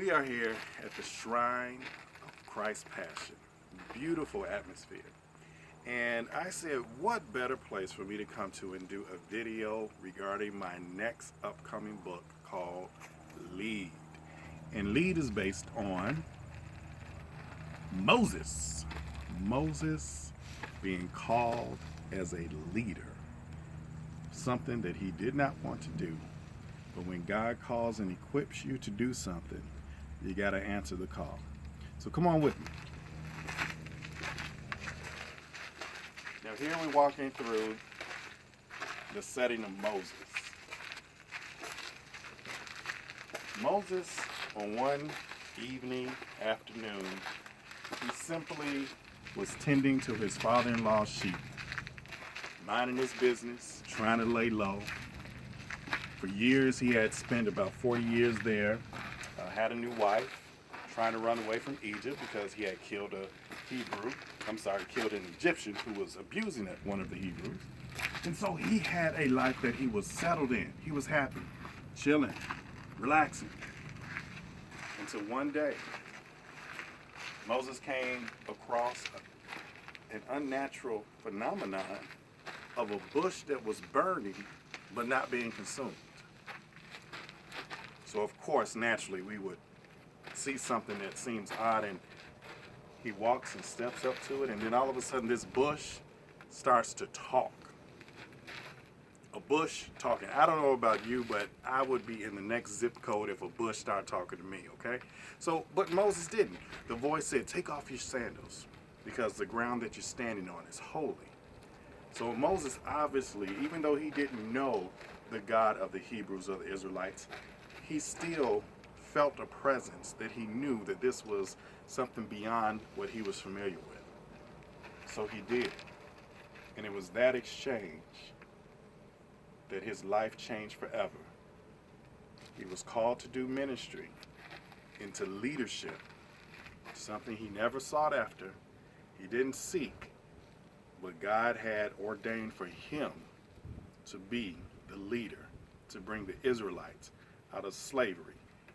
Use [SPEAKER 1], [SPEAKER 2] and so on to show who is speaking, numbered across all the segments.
[SPEAKER 1] We are here at the Shrine of Christ's Passion. Beautiful atmosphere. And I said, what better place for me to come to and do a video regarding my next upcoming book called L.E.A.D. And L.E.A.D is based on Moses. Moses being called as a leader. Something that he did not want to do. But when God calls and equips you to do something, you got to answer the call. So come on with me. Now here we're walking through the setting of Moses. Moses, on one evening, afternoon, he simply was tending to his father-in-law's sheep, minding his business, trying to lay low. For years he had spent about 40 years there, had a new wife, trying to run away from Egypt because he had killed killed an Egyptian who was abusing one of the Hebrews. And so he had a life that he was settled in. He was happy, chilling, relaxing. Until one day, Moses came across an unnatural phenomenon of a bush that was burning but not being consumed. So of course, naturally, we would see something that seems odd, and he walks and steps up to it, and then all of a sudden this bush starts to talk. A bush talking. I don't know about you, but I would be in the next zip code if a bush started talking to me, okay? So, but Moses didn't. The voice said, take off your sandals because the ground that you're standing on is holy. So Moses obviously, even though he didn't know the God of the Hebrews or the Israelites, he still felt a presence that he knew that this was something beyond what he was familiar with. So he did. And it was that exchange that his life changed forever. He was called to do ministry, into leadership, something he never sought after, he didn't seek, but God had ordained for him to be the leader, to bring the Israelites out of slavery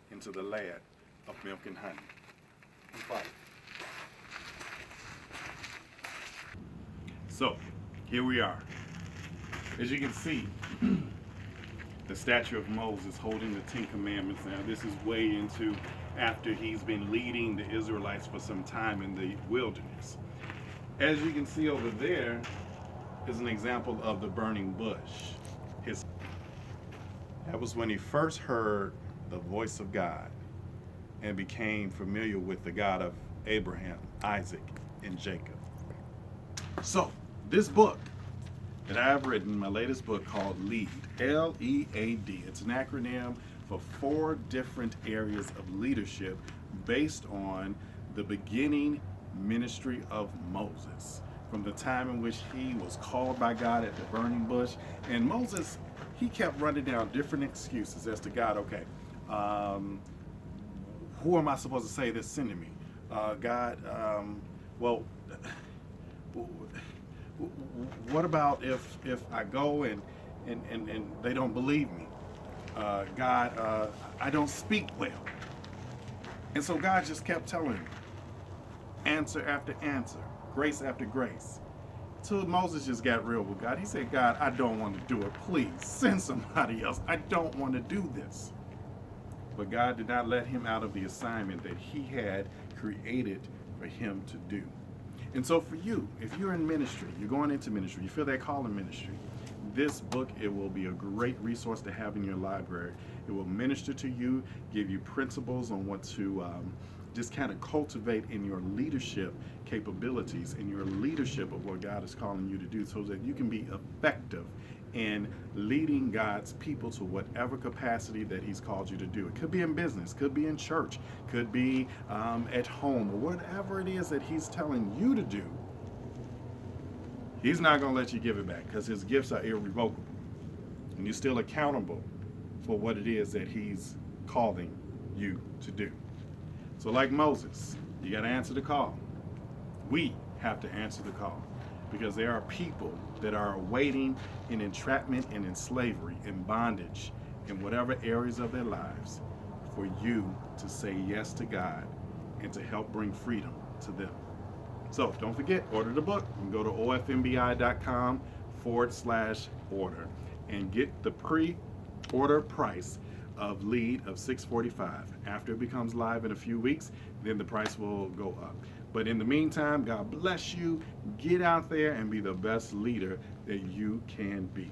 [SPEAKER 1] into the land of milk and honey. So, here we are. As you can see, the statue of Moses holding the Ten Commandments. Now, this is way into after he's been leading the Israelites for some time in the wilderness. As you can see over there is an example of the burning bush. That was when he first heard the voice of God and became familiar with the God of Abraham, Isaac, and Jacob. So, this book that I have written, my latest book called L.E.A.D, L-E-A-D. It's an acronym for 4 different areas of leadership based on the beginning ministry of Moses, from the time in which he was called by God at the burning bush. And Moses, he kept running down different excuses as to God, okay, who am I supposed to say that's sending me? God, well, what about if I go and they don't believe me? God, I don't speak well. And so God just kept telling him, answer after answer, grace after grace. Till Moses just got real with God. He said, God, I don't want to do it. Please send somebody else. I don't want to do this. But God did not let him out of the assignment that he had created for him to do. And so for you, if you're in ministry, you're going into ministry, you feel that call in ministry, this book, it will be a great resource to have in your library. It will minister to you, give you principles on what to just kind of cultivate in your leadership capabilities, in your leadership of what God is calling you to do, so that you can be effective in leading God's people to whatever capacity that he's called you to do. It could be in business, could be in church, could be at home, or whatever it is that he's telling you to do. He's not going to let you give it back because his gifts are irrevocable. And you're still accountable for what it is that he's calling you to do. So like Moses, you got to answer the call. We have to answer the call because there are people that are waiting in entrapment and in slavery, in bondage, in whatever areas of their lives for you to say yes to God and to help bring freedom to them. So don't forget, order the book. You can go to ofnbi.com/order and get the pre-order price of L.E.A.D of $645. After it becomes live in a few weeks, then the price will go up. But in the meantime, God bless you. Get out there and be the best leader that you can be.